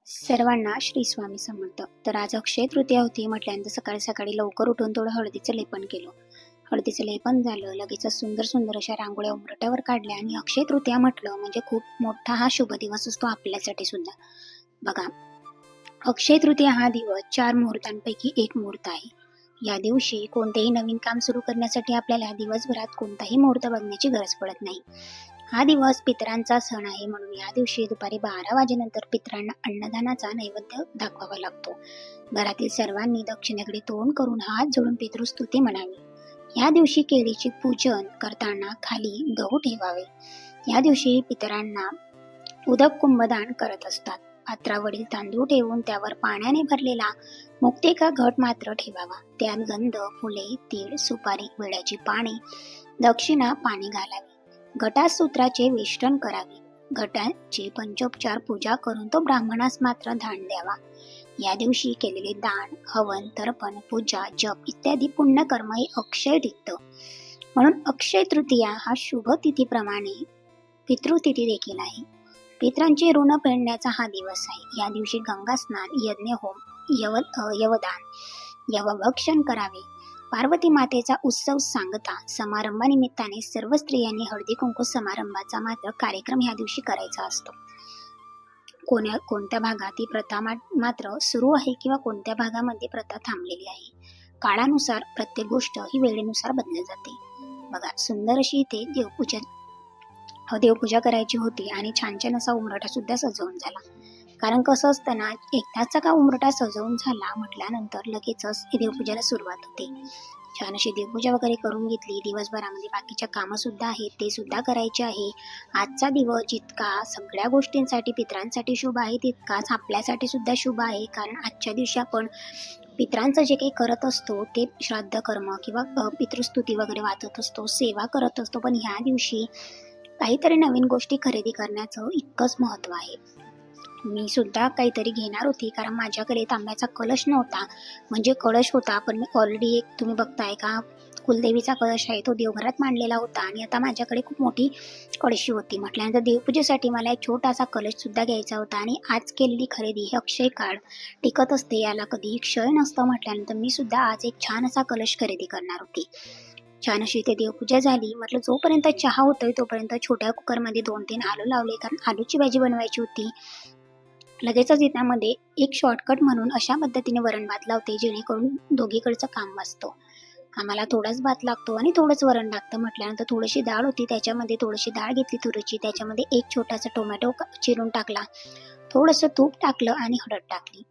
सर्वांना श्री स्वामी समर्थ. तर आज अक्षय तृतीया होती म्हटल्यानंतर सकाळी सकाळी लवकर उठून थोडं हळदीचं लेपन केलं. हळदीचं लेपन झालं, लगेच सुंदर सुंदर अशा रांगोळ्या उंबरट्यावर काढल्या. आणि अक्षय तृतीया म्हटलं म्हणजे खूप मोठा हा शुभ दिवस असतो आपल्यासाठी सुद्धा. बघा, अक्षय तृतीया हा दिवस 4 मुहूर्तांपैकी एक मुहूर्त आहे. या दिवशी कोणतेही नवीन काम सुरू करण्यासाठी आपल्याला दिवसभरात कोणताही मुहूर्त बघण्याची गरज पडत नाही. हा दिवस पितरांचा सण आहे, म्हणून या दिवशी दुपारी 12 वाजेनंतर पितरांना अन्नदानाचा नैवेद्य दाखवावा लागतो. घरातील सर्वांनी दक्षिणेकडे तोंड करून हात जोडून पितृस्तुती म्हणावी. या दिवशी केळीचे पूजन करताना खाली गहू ठेवावे. या दिवशी पितरांना उदक कुंभदान करत असतात. पात्रावरील तांदूळ ठेवून त्यावर पाण्याने भरलेला मुक्तिका घट मात्र ठेवावा. त्यात गंध, फुले, तीळ, सुपारी, विड्याची पाने, दक्षिणा, पाणी घालावे. घटात सूत्राचे वेष्टन करावे. घटाची पंचोपचार पूजा करून तो ब्राह्मणास मात्र दान द्यावा. या दिवशी केलेले दान, हवन, तर्पण, पूजा, जप इत्यादी पुण्यकर्म हे अक्षय टिकतं. म्हणून अक्षय तृतीया हा शुभ तिथीप्रमाणे पितृतिथी देखील आहे. पितरांचे ऋण फेडण्याचा हा दिवस आहे. या दिवशी गंगा स्नान, यज्ञहोम, यवदान, यवभक्षण करावे. पार्वती मातेचा उत्सव सांगता समारंभानिमित्ताने सर्व स्त्रियांनी हळदी कुंकू समारंभाचा मात्र कार्यक्रम ह्या दिवशी करायचा असतो. कोणत्या भागात ही प्रथा मात्र सुरू आहे किंवा कोणत्या भागामध्ये प्रथा थांबलेली आहे. काळानुसार प्रत्येक गोष्ट ही वेळेनुसार बदलत जाते. बघा, सुंदर अशी इथे देवपूजा करायची होती आणि छान छान असा उंबरठा सुद्धा सजवून झाला. कारण कसं असतं ना, एकदाचा का उंबरठा सजवून झाला म्हटल्यानंतर लगेचच देवपूजेला सुरुवात होते. छान अशी देवपूजा वगैरे करून घेतली. दिवसभरामध्ये बाकीच्या कामं सुद्धा आहेत, ते सुद्धा करायचे आहे. आजचा दिवस जितका सगळ्या गोष्टींसाठी पितरांसाठी शुभ आहे, तितकाच आपल्यासाठी सुद्धा शुभ आहे. कारण आजच्या दिवशी आपण पितरांचं जे काही करत असतो ते श्राद्ध कर्म किंवा पितृस्तुती वगैरे वाचत असतो, सेवा करत असतो. पण ह्या दिवशी काहीतरी नवीन गोष्टी खरेदी करण्याचं इतकंच महत्त्व आहे. मी सुद्धा काहीतरी घेणार होती, कारण माझ्याकडे तांब्याचा कलश नव्हता. म्हणजे कलश होता, पण मी ऑलरेडी एक तुम्ही बघताय का कुलदेवीचा कलश आहे तो देवघरात मांडलेला होता. आणि आता माझ्याकडे खूप मोठी कळशी होती. म्हटल्यानंतर देवपूजेसाठी मला एक छोटासा कलश सुद्धा घ्यायचा होता. आणि आज केलेली खरेदी हे अक्षय काळ टिकत असते, याला कधीही क्षय नसतं. म्हटल्यानंतर मी सुद्धा आज एक छान असा कलश खरेदी करणार होती. छान अशी इथे देवपूजा झाली. म्हटलं जोपर्यंत चहा होतोय तोपर्यंत छोट्या कुकरमध्ये 2-3 आलू लावले, कारण आलूची भाजी बनवायची होती. लगेचच त्यामध्ये एक शॉर्टकट म्हणून अशा पद्धतीने वरण भात लावते, जेणेकरून दोघीकडचं काम वाचतो. आम्हाला थोडाच भात लागतो आणि थोडंच वरण लागतं. म्हटल्यानंतर थोडीशी डाळ होती, त्याच्यामध्ये थोडीशी डाळ घेतली तुरीची, त्याच्यामध्ये एक छोटासा टोमॅटो चिरून टाकला, थोडंसं तूप टाकलं आणि हळद टाकली.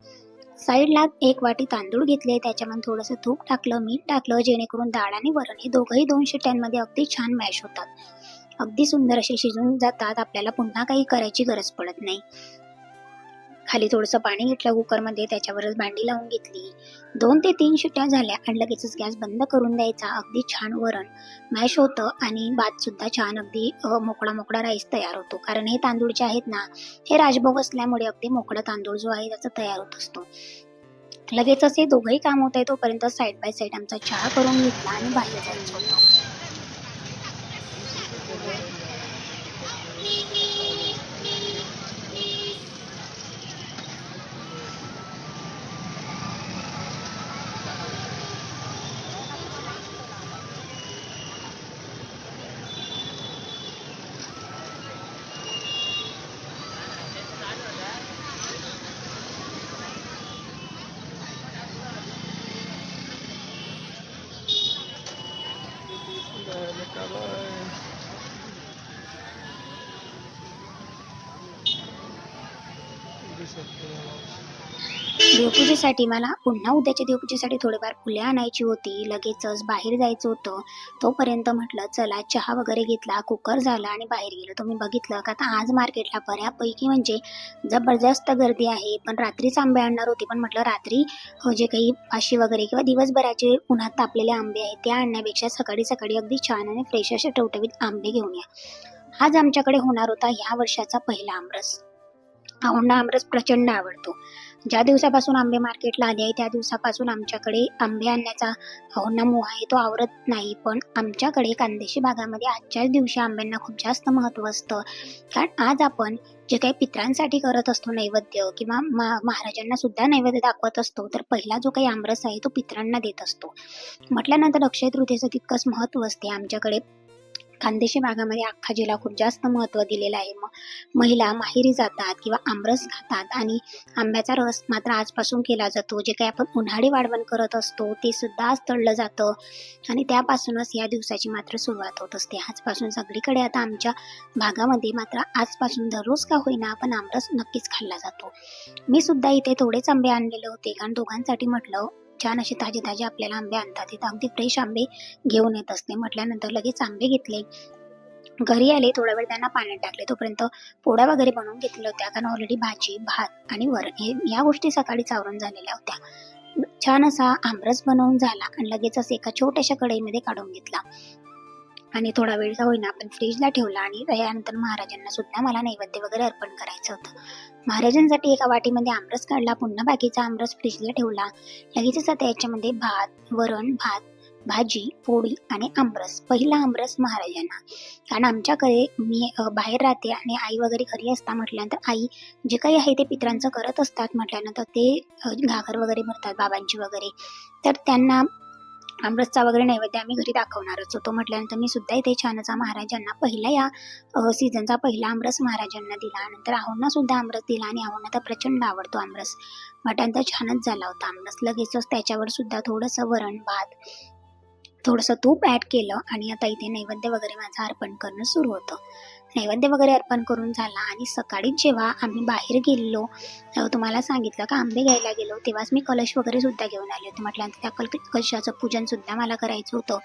साईडला 1 वाटी तांदूळ घेतले, त्याच्यामध्ये थोडंसं तूप टाकलं, मीठ टाकलं, जेणेकरून डाळ आणि वरण हे दोघंही 2 शिट्ट्यांमध्ये अगदी छान मॅश होतात. अगदी सुंदर असे शिजून जातात. आपल्याला पुन्हा काही करायची गरज पडत नाही. खाली थोडंसं पाणी घेतलं कुकरमध्ये, त्याच्यावरच भांडी लावून घेतली. 2 ते 3 शिट्ट्या झाल्या आणि लगेचच गॅस बंद करून द्यायचा. अगदी छान वरण मॅश होतं आणि भात सुद्धा छान अगदी मोकळा मोकळा राईस तयार होतो. कारण हे तांदूळ जे आहेत ना, हे राजभोग असल्यामुळे अगदी मोकळा तांदूळ जो आहे त्याचा तयार होत असतो. लगेचच हे दोघंही काम होत आहे तोपर्यंत साईड बाय साईड आमचा चहा करून घेतला आणि बाहेर जायचं होतं. देवपूजेसाठी मला पुन्हा उद्याच्या देवपूजेसाठी थोडेफार फुले आणायची होती. लगेचच बाहेर जायचं होतं. तोपर्यंत म्हटलं चला चहा वगैरे घेतला, कुकर झाला आणि बाहेर गेलो. तुम्ही बघितलं का आता आज मार्केटला बऱ्यापैकी म्हणजे जबरदस्त गर्दी आहे. पण रात्रीच आंबे आणणार होते, पण म्हटलं रात्री जे काही पाशी वगैरे किंवा दिवसभराचे उन्हात तापलेले आंबे आहेत ते आणण्यापेक्षा सकाळी सकाळी अगदी छान आणि फ्रेश असे टवटवीत आंबे घेऊन या. आज आमच्याकडे होणार होता ह्या वर्षाचा पहिला आमरस. आहोंना आमरस प्रचंड आवडतो. ज्या दिवसापासून आंबे मार्केटला आले आहे त्या दिवसापासून आमच्याकडे आंबे आणण्याचा आहोंना मोह आहे तो आवरत नाही. पण आमच्याकडे खानदेशी भागामध्ये आजच्याच दिवशी आंब्यांना खूप जास्त महत्त्व असतं. कारण आज आपण जे काही पितरांसाठी करत असतो नैवेद्य किंवा महाराजांना सुद्धा नैवेद्य दाखवत असतो, तर पहिला जो काही आमरस आहे तो पितरांना देत असतो. म्हटल्यानंतर अक्षय तृतीयेचं तितकंच महत्त्व असते. आमच्याकडे खानदेशी भागामध्ये अख्खाजीला खूप जास्त महत्त्व दिलेलं आहे. महिला माहेरी जातात किंवा आमरस खातात आणि आंब्याचा रस मात्र आजपासून केला जातो. जे काही आपण उन्हाळी वाळवण करत असतो ते सुद्धा आज तळलं जातं आणि त्यापासूनच या दिवसाची मात्र सुरुवात होत असते. आजपासून सगळीकडे आता आमच्या भागामध्ये मात्र आजपासून दररोज का होईना आपण आमरस नक्कीच खाल्ला जातो. मी सुद्धा इथे थोडेच आंबे आणलेले होते कारण दोघांसाठी म्हटलं छान असे ताजे ताजे आपल्याला आंबे आणतात. तिथं अगदी फ्रेश आंबे घेऊन येत असते. म्हटल्यानंतर लगेच आंबे घेतले, घरी आले, थोडा वेळ त्यांना पाण्यात टाकले. तोपर्यंत पोळ्या वगैरे बनवून घेतल्या होत्या कारण ऑलरेडी भाजी, भात आणि वरण हे या गोष्टी सकाळीच आवरून झालेल्या होत्या. छान असा आमरस बनवून झाला आणि लगेचच एका छोट्याशा कढईमध्ये काढून घेतला आणि थोडा वेळ का होईना आपण फ्रीजला ठेवला आणि त्यानंतर महाराजांना सुद्धा मला नैवेद्य वगैरे अर्पण करायचं होतं. महाराजांसाठी एका वाटीमध्ये आमरस काढला, पुन्हा बाकीचा आमरस फ्रीजला ठेवला. लगेचच आता याच्यामध्ये भात, वरण, भात, भाजी, पोळी आणि आमरस. पहिला आमरस महाराजांना. कारण आमच्याकडे मी बाहेर राहते आणि आई वगैरे घरी असता म्हटल्यानंतर आई जे काही आहे ते पितरांचं करत असतात. म्हटल्यानंतर ते घागर वगैरे भरतात बाबांची वगैरे, तर त्यांना आमरसचा वगैरे नैवेद्य आम्ही घरी दाखवणारच होतो. म्हटल्यानंतर मी सुद्धा इथे छानसा महाराजांना पहिला या सीझनचा पहिला आमरस महाराजांना दिला. नंतर आहोंना सुद्धा आमरस दिला आणि आहोंना तर प्रचंड आवडतो आमरस. म्हटल्यानंतर छानच झाला होता आमरस. लगेचच त्याच्यावर सुद्धा थोडंसं वरण भात, थोडंसं तूप ॲड केलं आणि आता इथे नैवेद्य वगैरे माझं अर्पण करणं सुरू होतं. नैवेद्य वगैरे अर्पण करून झाला आणि सकाळीच जेव्हा आम्ही बाहेर गेलो, तुम्हाला सांगितलं का आंबे घ्यायला गेलो, तेव्हाच मी कलश वगैरे सुद्धा घेऊन आले होते. म्हटल्यानंतर त्या कलशाचं पूजन सुद्धा मला करायचं होतं.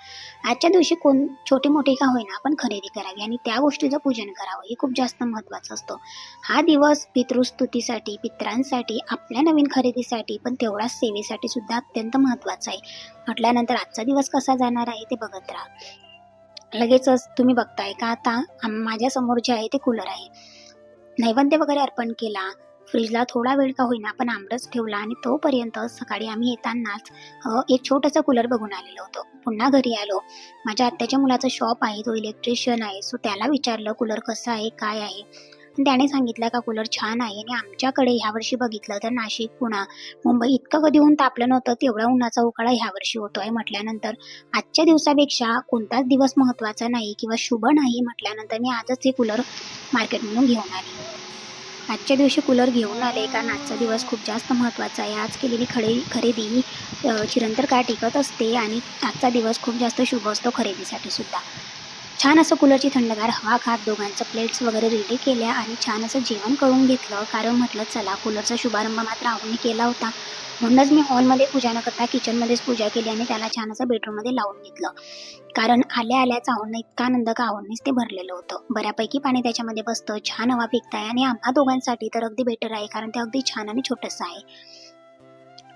आजच्या दिवशी कोण छोटी मोठी का होईना आपण खरेदी करावी आणि त्या गोष्टीचं पूजन करावं हे खूप जास्त महत्त्वाचं असतं. हा दिवस पितृस्तुतीसाठी, पितरांसाठी, आपल्या नवीन खरेदीसाठी पण तेवढाच सेवेसाठी सुद्धा अत्यंत महत्त्वाचा आहे. म्हटल्यानंतर आजचा दिवस कसा जाणार आहे ते बघत राहा. लगेचच तुम्ही बघताय का आता माझ्या समोर जे आहे ते कूलर आहे. नैवेद्य वगैरे अर्पण केला, फ्रीजला थोडा वेळ का होईना आपण आमरस ठेवला आणि तोपर्यंत सकाळी आम्ही येतानाच एक छोटंसं कूलर बघून आलेलो होतो. पुन्हा घरी आलो. माझ्या आत्याच्या मुलाचा शॉप आहे, तो इलेक्ट्रिशियन आहे. सो त्याला विचारलं कूलर कसं आहे, काय आहे. त्याने सांगितलं का कूलर छान आहे आणि आमच्याकडे ह्यावर्षी बघितलं तर नाशिक, पुणा, मुंबई इतकं कधी ऊन तापलं नव्हतं तेवढा उन्हाचा उकाळा ह्यावर्षी होतोय. म्हटल्यानंतर आजच्या दिवसापेक्षा कोणताच दिवस महत्त्वाचा नाही किंवा शुभ नाही. म्हटल्यानंतर मी आजच हे कूलर मार्केटमधून घेऊन आले. आजच्या दिवशी कूलर घेऊन आले कारण आजचा दिवस खूप जास्त महत्त्वाचा आहे. आज केलेली खरेदी ही चिरंतन काळ टिकत असते आणि आजचा दिवस खूप जास्त शुभ असतो खरेदीसाठी सुद्धा. छान असं कूलरची थंडगार हवा खात दोघांचं प्लेट्स वगैरे रेडी केल्या आणि छान असं जेवण करून घेतलं. कारण म्हटलं चला कूलरचा शुभारंभ मात्र आहोंनी केला होता. म्हणूनच मी हॉलमध्ये पूजा न करता किचनमध्येच पूजा केली आणि त्याला छान असं बेडरूममध्ये लावून घेतलं. कारण आल्या आल्याच आहोंना इतका आनंद का आहोंनीच ते भरलेलं होतं. बऱ्यापैकी पाणी त्याच्यामध्ये बसतं, छान हवा फेकताय आणि आम्हा दोघांसाठी तर अगदी बेटर आहे कारण ते अगदी छान आणि छोटंसं आहे.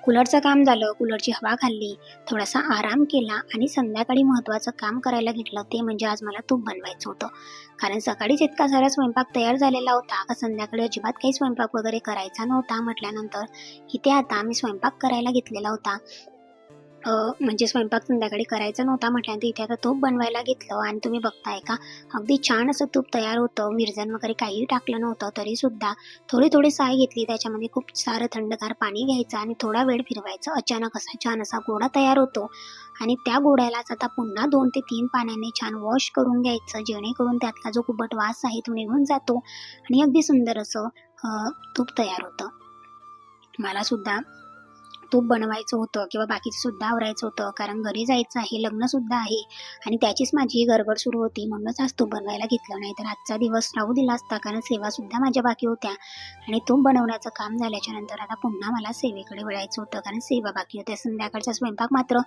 कूलरचं काम झालं, कूलरची हवा खाल्ली, थोडासा आराम केला आणि संध्याकाळी महत्त्वाचं काम करायला घेतलं ते म्हणजे आज मला तूप बनवायचं होतं. कारण सकाळीच इतका सारा स्वयंपाक तयार झालेला होता का संध्याकाळी अजिबात काही स्वयंपाक वगैरे करायचा नव्हता. म्हटल्यानंतर इथे आता मी स्वयंपाक करायला घेतलेला होता. म्हणजे स्वयंपाक संध्याकाळी करायचा नव्हता म्हटल्यानंतर इथे आता तूप बनवायला घेतलं आणि तुम्ही बघताय का अगदी छान असं तूप तयार होतं. विरजण वगैरे काहीही टाकलं नव्हतं तरीसुद्धा थोडी थोडी साय घेतली, त्याच्यामध्ये खूप सारं थंडगार पाणी घ्यायचं आणि थोडा वेळ फिरवायचं. अचानक असा छान असा गोळा तयार होतो आणि त्या गोळ्यालाच आता पुन्हा 2 ते 3 पाण्याने छान वॉश करून घ्यायचं जेणेकरून त्यातला जो कुबट वास आहे तो निघून जातो आणि अगदी सुंदर असं तूप तयार होतं. मला सुद्धा तूप बनवायचं होतं किंवा बाकीचं सुद्धा आवरायचं होतं कारण घरी जायचं आहे, लग्नसुद्धा आहे आणि त्याचीच माझी गडबड सुरू होती. म्हणूनच आज तूप बनवायला घेतलं, नाही तर आजचा दिवस राहू दिला असता कारण सेवासुद्धा माझ्या बाकी होत्या आणि तूप बनवण्याचं काम झाल्याच्या नंतर आता पुन्हा मला सेवेकडे वळायचं होतं कारण सेवा बाकी होत्या. संध्याकाळचा स्वयंपाक मात्र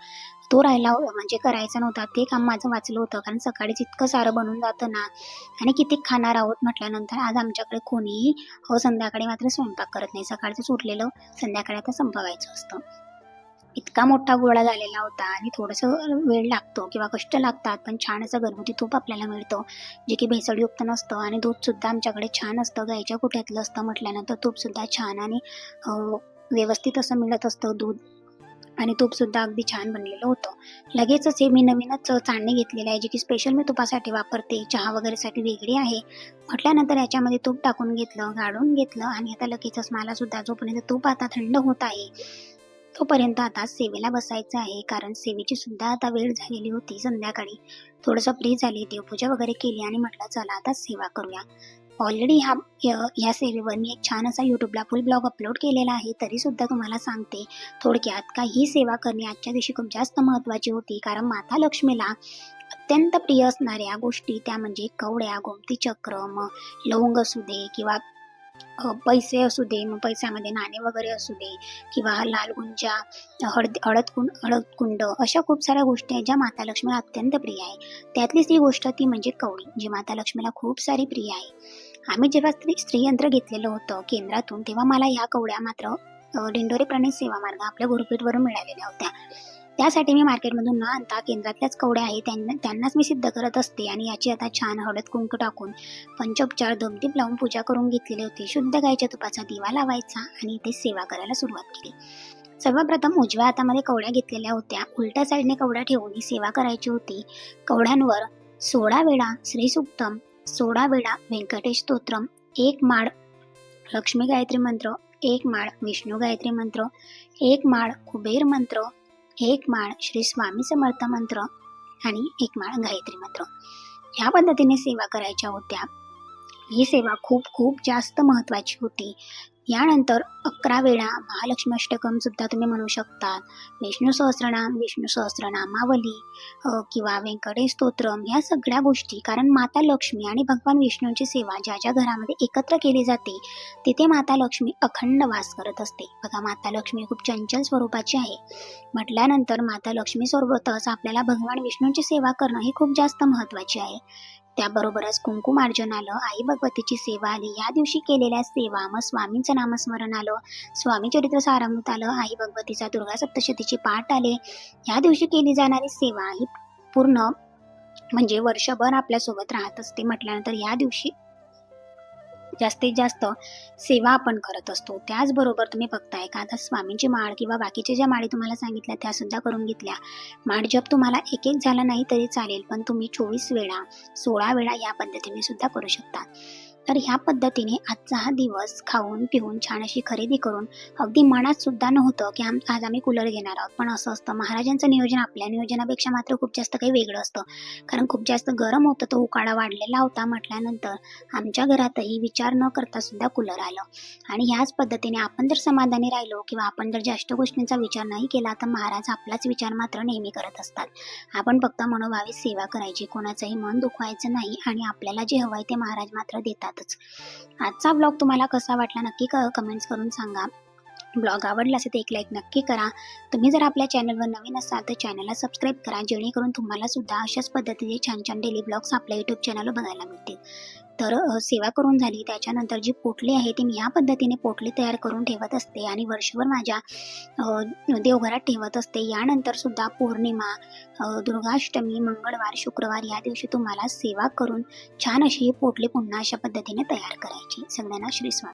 तो राहिला म्हणजे करायचा नव्हता. ते काम माझं वाचलं होतं कारण सकाळीच इतकं सारं बनून जातं ना आणि किती खाणार आहोत. म्हटल्यानंतर आज आमच्याकडे कोणीही संध्याकाळी मात्र स्वयंपाक करत नाही. सकाळचं उरलेलं संध्याकाळी आता संपवायचं असतं. इतका मोठा गोळा झालेला होता आणि थोडंसं वेळ लागतो किंवा कष्ट लागतात, पण छान असं घरगुती तूप आपल्याला मिळतं, जे की भेसळयुक्त नसतं आणि दूधसुद्धा आमच्याकडे छान असतं, गाईच्या कुट्यातलं असतं म्हटल्यानंतर तूपसुद्धा छान आणि व्यवस्थित असं मिळत असतं दूध आणि तूपसुद्धा अगदी छान बनलेलं होतं. लगेचच हे मी नवीनच चाळणी घेतलेली आहे, जी की स्पेशल मी तुपासाठी वापरते, चहा वगैरेसाठी वेगळी आहे. म्हटल्यानंतर याच्यामध्ये तूप टाकून घेतलं, गाळून घेतलं आणि आता लगेचच मला सुद्धा जोपर्यंत तूप आता थंड होत आहे, तोपर्यंत आता सेवेला बसायचं आहे. कारण सेवेची सुद्धा आता वेळ झालेली होती. संध्याकाळी थोडंसं फ्री झाली, देवपूजा वगैरे केली आणि म्हटलं चला आता सेवा करूया. ऑलरेडी ह्या सेवेवर मी एक छान असा यूट्यूबला फुल ब्लॉग अपलोड केलेला आहे. तरीसुद्धा तुम्हाला सांगते थोडक्यात का ही सेवा करणे आजच्या दिवशी खूप जास्त महत्त्वाची होती. कारण माता लक्ष्मीला अत्यंत प्रिय असणाऱ्या गोष्टी त्या म्हणजे कवड्या, गोमती चक्र, मग लवंग असू दे किंवा पैसे असू दे, मग पैशामध्ये नाणे वगैरे असू दे किंवा लाल गुंजा, हळद कुंड अशा खूप साऱ्या गोष्टी आहेत ज्या माता लक्ष्मीला अत्यंत प्रिय आहे. त्यातलीच ही गोष्ट ती म्हणजे कवडी, जी माता लक्ष्मीला खूप सारी प्रिय आहे. आम्ही जेव्हा स्त्रीयंत्र घेतलेलं होतं केंद्रातून, तेव्हा मला ह्या कवड्या मात्र दिंडोरी प्रणीत सेवा मार्ग आपल्या गुरुपीठवरून मिळालेल्या होत्या. त्यासाठी मी मार्केटमधून न आणता केंद्रातल्याच कवड्या आहेत त्यांनाच मी सिद्ध करत असते आणि याची आता छान हळद कुंकू टाकून पंचोपचार धूपदीप लावून पूजा करून घेतलेली होती. शुद्ध गाईच्या तुपाचा दिवा लावायचा आणि इथे सेवा करायला सुरुवात केली. सर्वप्रथम उजव्या हातामध्ये कवड्या घेतलेल्या होत्या. उलट्या साईडने कवड्या ठेवून ही सेवा करायची होती. कवड्यांवर 16 वेळा श्रीसूक्तम, 16 वेळा व्यंकटेश स्तोत्रम, 1 माळ लक्ष्मी गायत्री मंत्र, 1 माळ विष्णू गायत्री मंत्र, 1 माळ कुबेर मंत्र, 1 माळ श्री स्वामी समर्थ मंत्र आणि 1 माळ गायत्री मंत्र. ह्या पद्धतीने सेवा करायच्या होत्या. ही सेवा खूप खूप जास्त महत्त्वाची होती. यानंतर 11 वेळा महालक्ष्मी अष्टकम सुद्धा तुम्ही म्हणू शकता. विष्णू सहस्रनामावली किंवा व्यंकटेश स्तोत्रम ह्या सगळ्या गोष्टी, कारण माता लक्ष्मी आणि भगवान विष्णूंची सेवा ज्या ज्या घरामध्ये एकत्र केली जाते तिथे माता लक्ष्मी अखंड वास करत असते. बघा, माता लक्ष्मी खूप चंचल स्वरूपाची आहे. म्हटल्यानंतर माता लक्ष्मी सोबतच आपल्याला भगवान विष्णूंची सेवा करणं ही खूप जास्त महत्त्वाची आहे. त्याबरोबरच कुंकुमार्जन आलं, आई भगवतीची सेवा आली, या दिवशी केलेल्या सेवा, मग स्वामींचं नामस्मरण आलं, स्वामी चरित्र सारामृत आलं, आई भगवतीचा दुर्गा सप्तशतीचे पाठ आले. या दिवशी केली जाणारी सेवा ही पूर्ण म्हणजे वर्षभर आपल्यासोबत राहत असते. म्हटल्यानंतर या दिवशी जास्तीत जास्त सेवा आपण करत असतो. त्याचबरोबर तुम्ही बघताय का आता स्वामींची माळ किंवा बाकीच्या ज्या माळी तुम्हाला सांगितल्या त्या सुद्धा करून घेतल्या. माळ जप तुम्हाला एक एक झाला नाही तरी चालेल, पण तुम्ही 24 वेळा 16 वेळा या पद्धतीने सुद्धा करू शकता. तर ह्या पद्धतीने आजचा हा दिवस खाऊन पिऊन छान अशी खरेदी करून अगदी मनात सुद्धा नव्हतं की आज आम्ही कूलर घेणार आहोत. पण असं असतं, महाराजांचं नियोजन आपल्या नियोजनापेक्षा मात्र खूप जास्त काही वेगळं असतं. कारण खूप जास्त गरम होतं, तो उकाडा वाढलेला होता. म्हटल्यानंतर आमच्या घरातही विचार न करता सुद्धा कूलर आलं. आणि ह्याच पद्धतीने आपण जर समाधानी राहिलो किंवा आपण जर जास्त गोष्टींचा विचार नाही केला तर महाराज आपलाच विचार मात्र नेहमी करत असतात. आपण फक्त मनोभावे सेवा करायची, कोणाचंही मन दुखवायचं नाही आणि आपल्याला जे हवंय ते महाराज मात्र देतात. आजचा ब्लॉग तुम्हाला कसा वाटला नक्की कमेंट्स करून सांगा. ब्लॉग आवडला असेल तर एक लाईक नक्की करा. तुम्ही जर आपल्या चॅनलवर नवीन असाल तर चॅनलला सबस्क्राईब करा, जेणेकरून तुम्हाला सुद्धा अशाच पद्धतीचे छान छान डेली ब्लॉग्स आपल्या यूट्यूब चॅनलवर बघायला मिळतील. तर सेवा करून झाली त्याच्यानंतर जी पोटली आहे ती मी ह्या पद्धतीने पोटली तयार करून ठेवत असते आणि वर्षभर माझ्या देवघरात ठेवत असते. यानंतर सुद्धा पौर्णिमा, दुर्गाष्टमी, मंगळवार, शुक्रवार या दिवशी तुम्हाला सेवा करून छान अशी ही पोटली पुन्हा अशा पद्धतीने तयार करायची. सगळ्यांना श्री स्वामी.